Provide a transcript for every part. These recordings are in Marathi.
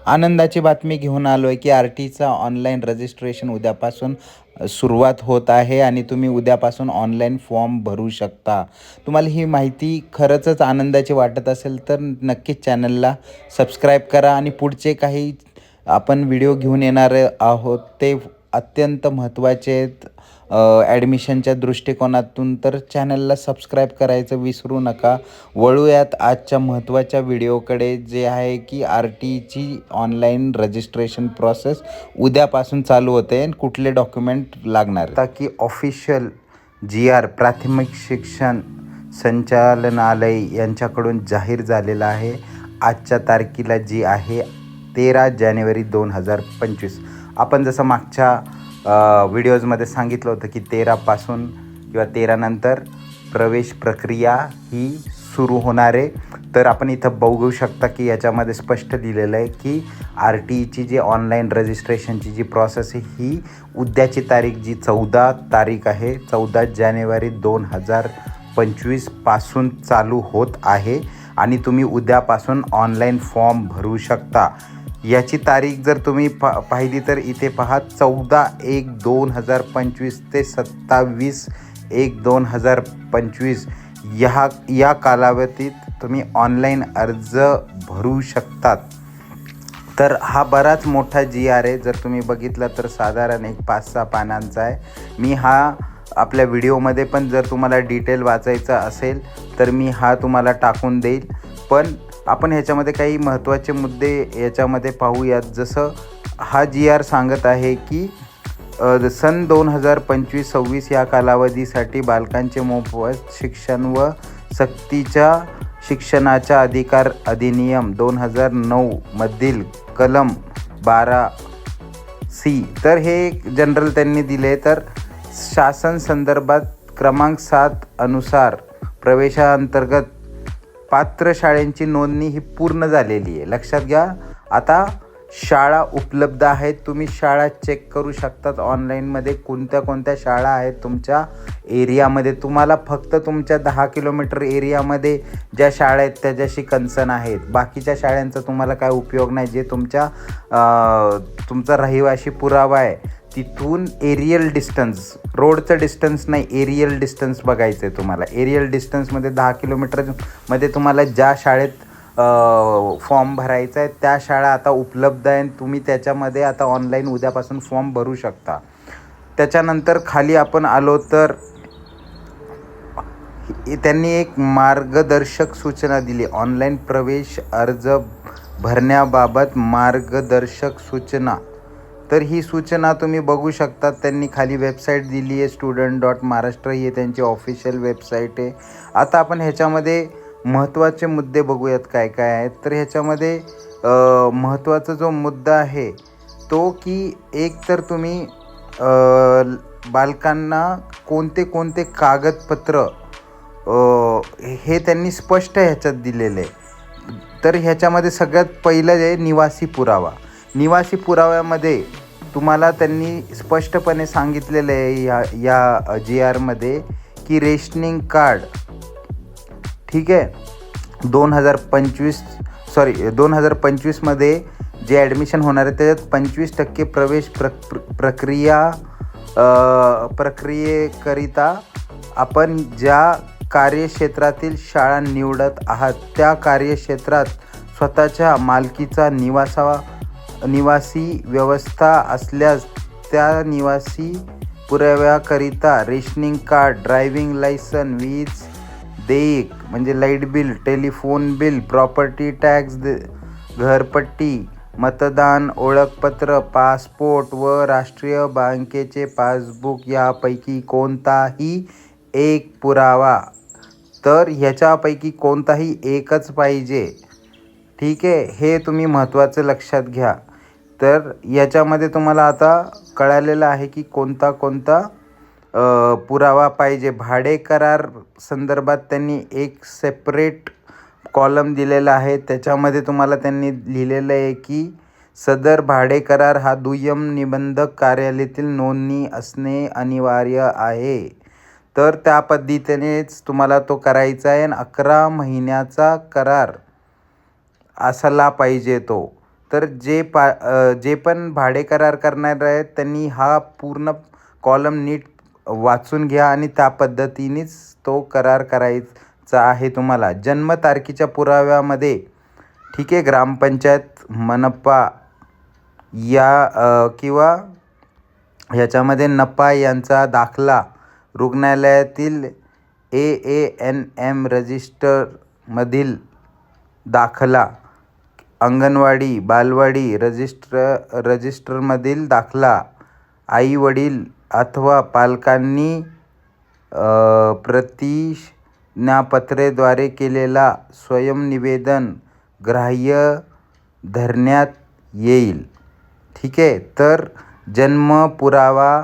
आनंदाची बातमी घेऊन आलो आहे की आर-टीचा ऑनलाईन रजिस्ट्रेशन उद्यापासून सुरुवात होत आहे आणि तुम्ही उद्यापासून ऑनलाईन फॉर्म भरू शकता. तुम्हाला ही माहिती खरंच आनंदाची वाटत असेल तर नक्कीच चॅनलला सबस्क्राईब करा आणि पुढचे काही आपण व्हिडिओ घेऊन येणार आहोत ते अत्यंत महत्त्वाचे आहेत ॲडमिशनच्या दृष्टिकोनातून. तर चॅनलला सबस्क्राईब करायचं विसरू नका. वळूयात आजच्या महत्त्वाच्या व्हिडिओकडे, जे आहे की आर-टीची ऑनलाईन रजिस्ट्रेशन प्रोसेस उद्यापासून चालू होते आणि कुठले डॉक्युमेंट लागणार. आता की ऑफिशियल जी-आर प्राथमिक शिक्षण संचालनालय यांच्याकडून जाहीर झालेला आहे. आजच्या तारखेला जी आहे 13 जानेवारी 2025. आपण जसं मागच्या व्हिडिओजमध्ये सांगितलं होतं की 13पासून किंवा 13 नंतर प्रवेश प्रक्रिया ही सुरू होणार आहे. तर आपण इथं बघू शकता की याच्यामध्ये स्पष्ट दिलेलं आहे की आर-टीची जी ऑनलाईन रजिस्ट्रेशनची जी प्रोसेस आहे ही उद्याची तारीख जी 14 तारीख आहे 14 जानेवारी 2025 पासून चालू होत आहे आणि तुम्ही उद्यापासून ऑनलाईन फॉर्म भरू शकता. याची तारीख जर तुम्ही पाहिली तर इथे पहा 14/1/2025 ते 27/1/2025 या कालावधीत तुम्ही ऑनलाईन अर्ज भरू शकतात. तर हा बराच मोठा जी-आर आहे. जर तुम्ही बघितलं तर साधारण एक 5-6 पानांचा आहे. मी हा आपल्या व्हिडिओमध्ये पण जर तुम्हाला डिटेल वाचायचं असेल तर मी हा तुम्हाला टाकून देईल. पण आपण ह्याच्यामध्ये काही महत्त्वाचे मुद्दे याच्यामध्ये पाहूयात. जसं हा जी-आर सांगत आहे की सन 2025-26 या कालावधीसाठी बालकांचे मोफत शिक्षण व सक्तीच्या शिक्षणाचा अधिकार अधिनियम 2009 मधील कलम 12C. तर हे जनरल त्यांनी दिले. तर शासन संदर्भात क्रमांक 7 अनुसार प्रवेशाअंतर्गत पात्र शाळांची नोंदणी ही पूर्ण झालेली आहे. लक्षात घ्या, आता शाळा उपलब्ध आहेत. तुम्ही शाळा चेक करू शकतात ऑनलाईनमध्ये कोणत्या कोणत्या शाळा आहेत तुमच्या एरियामध्ये. तुम्हाला फक्त तुमच्या 10 किलोमीटर एरियामध्ये ज्या शाळा आहेत त्याच्याशी कन्सर्न आहेत. बाकीच्या शाळांचा तुम्हाला काय उपयोग नाही. जे तुमचा रहिवाशी पुरावा आहे तिथून एरियल डिस्टन्स, रोडचं डिस्टन्स नाही, एरियल डिस्टन्स बघायचं आहे तुम्हाला. एरियल डिस्टन्समध्ये 10 किलोमीटरमध्ये तुम्हाला ज्या शाळेत फॉर्म भरायचा आहे त्या शाळा आता उपलब्ध आहे. तुम्ही त्याच्यामध्ये आता ऑनलाईन उद्यापासून फॉर्म भरू शकता. त्याच्यानंतर खाली आपण आलो तर त्यांनी एक मार्गदर्शक सूचना दिली. ऑनलाईन प्रवेश अर्ज भरण्याबाबत मार्गदर्शक सूचना. तर ही सूचना तुम्ही बघू शकता. त्यांनी खाली वेबसाईट दिली आहे student.महाराष्ट्र, ही त्यांची ऑफिशियल वेबसाईट आहे. आता आपण ह्याच्यामध्ये महत्त्वाचे मुद्दे बघूयात काय काय आहेत. तर ह्याच्यामध्ये महत्त्वाचा जो मुद्दा आहे तो की एक तर तुम्ही बालकांना कोणते कोणते कागदपत्र हे त्यांनी स्पष्ट ह्याच्यात दिलेलं आहे. तर ह्याच्यामध्ये सगळ्यात पहिलं आहे निवासी पुरावा. निवासी पुराव्यामध्ये तुम्हाला त्यांनी स्पष्टपणे सांगितलेलं आहे या जी-आरमध्ये की रेशनिंग कार्ड, ठीक आहे, 2025मध्ये जे ॲडमिशन होणार आहे त्याच्यात 25% प्रवेश प्रक्रियेकरिता आपण ज्या कार्यक्षेत्रातील शाळा निवडत आहात त्या कार्यक्षेत्रात स्वतःच्या मालकीचा निवासी व्यवस्था असल्यास त्या निवासी पुराव्याकरिता रेशनिंग कार्ड, ड्रायव्हिंग लायसन, वीज देयक म्हणजे light bill, telephone bill, property tax, घरपट्टी, मतदान ओळखपत्र, पासपोर्ट व राष्ट्रीय बँकेचे पासबुक यापैकी कोणताही एक पुरावा. तर ह्याच्यापैकी कोणताही एकच पाहिजे, ठीक आहे. हे तुम्ही महत्त्वाचं लक्षात घ्या. तर याच्यामध्ये तुम्हाला आता कळालेलं आहे की कोणता कोणता पुरावा पाहिजे. भाडे करार संदर्भात त्यांनी एक सेपरेट कॉलम दिलेला आहे. त्याच्यामध्ये तुम्हाला त्यांनी लिहिलेलं आहे की सदर भाडे करार हा दुय्यम निबंधक कार्यालयातील नोंदणी असणे अनिवार्य आहे. तर त्या पद्धतीनेच तुम्हाला तो करायचा आहे आणि 11 महिन्याचा करार असला पाहिजे तो. तर जे पण भाडे करार करणार आहेत त्यांनी हा पूर्ण कॉलम नीट वाचून घ्या आणि त्या पद्धतीनेच तो करार करायचा आहे तुम्हाला. जन्मतारखेच्या पुराव्यामध्ये ठीक आहे, ग्रामपंचायत, मनपा किंवा ह्याच्यामध्ये नपा यांचा दाखला, रुग्णालयातील AANM रजिस्टरमधील दाखला, अंगणवाडी बालवाडी रजिस्टरमधील दाखला, आई-वडील अथवा पालकांनी प्रतिज्ञापत्रेद्वारे केलेला स्वयंनिवेदन ग्राह्य धरण्यात येईल. ठीक आहे, तर जन्म पुरावा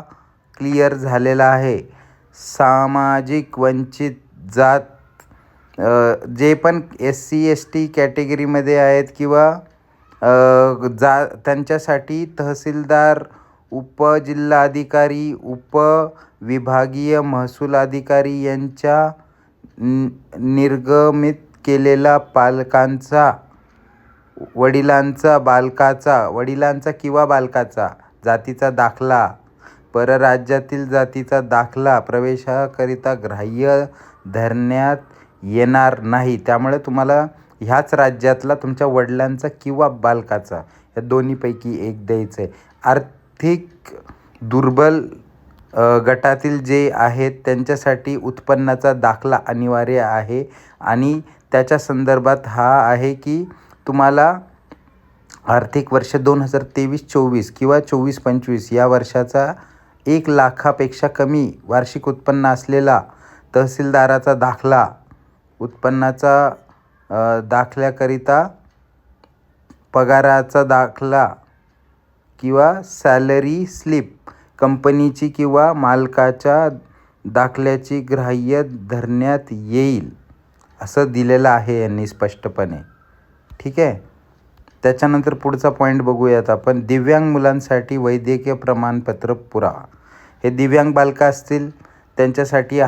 क्लिअर झालेला आहे. सामाजिक वंचित जात जे पण SC ST कॅटेगरीमध्ये आहेत किंवा त्यांच्यासाठी तहसीलदार, उपजिल्हाधिकारी, उपविभागीय महसूल अधिकारी यांच्या निर्गमित केलेला वडिलांचा किंवा बालकाचा जातीचा दाखला, परराज्यातील जातीचा दाखला प्रवेशाकरिता ग्राह्य धरण्यात येणार नाही. त्यामुळे तुम्हाला ह्याच राज्यातला तुमच्या वडिलांचा किंवा बालकाचा या दोन्हीपैकी एक द्यायचं आहे. आर्थिक दुर्बल गटातील जे आहेत त्यांच्यासाठी उत्पन्नाचा दाखला अनिवार्य आहे आणि त्याच्या संदर्भात हा आहे की तुम्हाला आर्थिक वर्ष 2023-24 किंवा 24-25 या वर्षाचा 1 लाखापेक्षा कमी वार्षिक उत्पन्न असलेला तहसीलदाराचा दाखला, उत्पन्नाचा दाखल्याकरिता पगाराचा दाखला किंवा सॅलरी स्लिप, कंपनीची किंवा मालकाच्या दाखल्याची ग्राह्य धरण्यात येईल असं दिलेलं आहे यांनी स्पष्टपणे. ठीक आहे, त्याच्यानंतर पुढचा पॉईंट बघूयात आपण. दिव्यांग मुलांसाठी वैद्यकीय प्रमाणपत्र पुरावा. हे दिव्यांग बालकं असतील त्यांच्यासाठी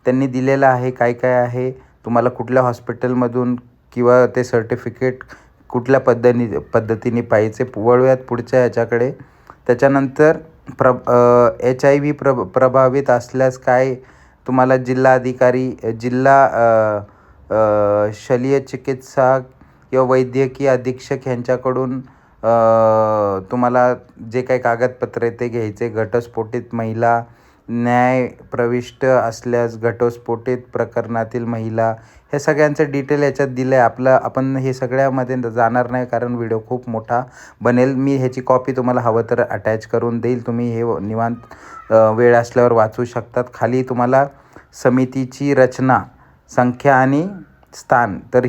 त्यांनी दिलेला आहे. काय काय आहे, तुम्हाला कुठल्या हॉस्पिटलमधून किंवा ते सर्टिफिकेट कुठल्या पद्धतीने पाहिजे. वळूयात पुढच्या याच्याकडे. त्याच्यानंतर HIV प्रभावित असल्यास काय तुम्हाला शल्य चिकित्सा किंवा वैद्यकीय अधीक्षक यांच्याकडून तुम्हाला जे काही कागदपत्र आहे ते घ्यायचे. घटस्फोटित महिला, न्याय प्रविष्ट असल्यास घटस्फोटित प्रकरणातील महिला, हे सगळ्यांचं डिटेल याच्यात दिलं आहे. आपण हे सगळ्यामध्ये जाणार नाही कारण व्हिडिओ खूप मोठा बनेल. मी ह्याची कॉपी तुम्हाला हवं तर अटॅच करून देईल. तुम्ही हे निवांत वेळ असल्यावर वाचू शकतात. खाली तुम्हाला समितीची रचना, संख्या आणि स्थान, तर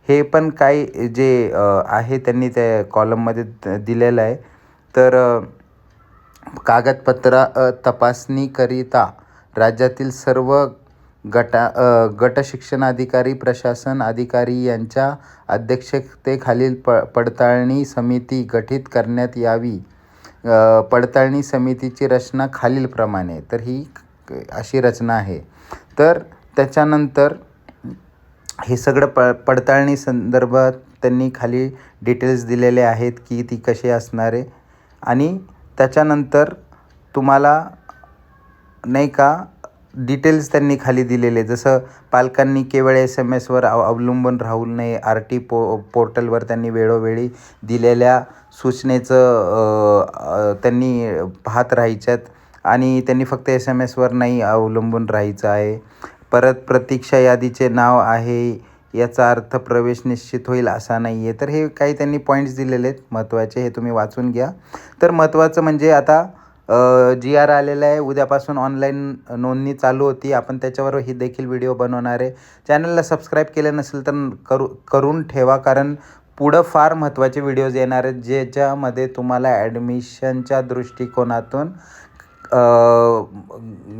हे पण काय जे आहे त्यांनी त्या कॉलममध्ये दिलेलं आहे. तर कागदपत्र तपासणीकरिता राज्यातील सर्व गट शिक्षणाधिकारी, प्रशासन अधिकारी यांच्या अध्यक्षतेखालील पडताळणी समिती गठीत करण्यात यावी. पडताळणी समितीची रचना खालीलप्रमाणे, तर ही अशी रचना आहे. तर त्याच्यानंतर हे सगळं पडताळणी संदर्भात त्यांनी खाली डिटेल्स दिलेले आहेत की ती कशी असणार आहे. आणि त्याच्यानंतर तुम्हाला नाही का डिटेल्स त्यांनी खाली दिलेले, जसं पालकांनी केवळ SMS अवलंबून राहू नये. RT पोर्टलवर त्यांनी वेळोवेळी दिलेल्या सूचनेचं त्यांनी पाहत राहायच्यात आणि त्यांनी फक्त SMSवर नाही अवलंबून राहायचं आहे. परत प्रतीक्षा यादीचे नाव आहे याचा अर्थ प्रवेश निश्चित होईल असा नाही आहे. तर हे काही त्यांनी पॉईंट्स दिलेले आहेत महत्त्वाचे, हे तुम्ही वाचून घ्या. तर महत्त्वाचं म्हणजे आता GR आलेला आहे. उद्यापासून ऑनलाईन नोंदणी चालू होती. आपण त्याच्यावर ही देखील व्हिडिओ बनवणार आहे. चॅनलला सबस्क्राईब केलं नसेल तर करून ठेवा, कारण पुढं फार महत्त्वाचे व्हिडिओज येणार आहेत ज्याच्यामध्ये तुम्हाला ॲडमिशनच्या दृष्टिकोनातून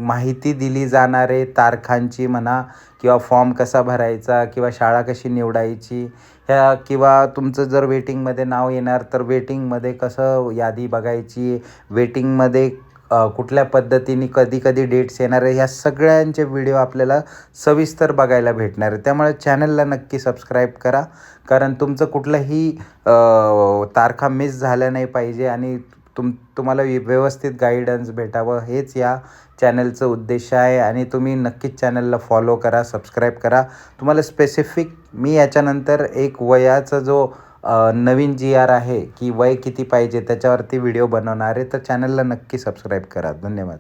माहिती दिली जाणार आहे. तारखांची म्हणा किंवा फॉर्म कसा भरायचा किंवा शाळा कशी निवडायची, किंवा तुमचं जर वेटिंगमध्ये नाव येणार तर वेटिंगमध्ये कसं यादी बघायची, वेटिंगमध्ये कुठल्या पद्धतीने कधी डेट्स येणार आहे, ह्या सगळ्यांचे व्हिडिओ आपल्याला सविस्तर बघायला भेटणार आहे. त्यामुळे चॅनलला नक्की सबस्क्राईब करा, कारण तुमचं कुठलंही तारखा मिस झाल्या नाही पाहिजे आणि तुम्हाला व्यवस्थित गाईडन्स भेटावं, हेच या चॅनलचं उद्देश आहे. आणि तुम्ही नक्कीच चॅनलला फॉलो करा, सबस्क्राईब करा. तुम्हाला स्पेसिफिक मी याच्यानंतर एक वयाचा जो नवीन GR आहे की वय किती पाहिजे त्याच्यावरती व्हिडिओ बनवणार आहे, तर चॅनलला नक्की सबस्क्राईब करा. धन्यवाद.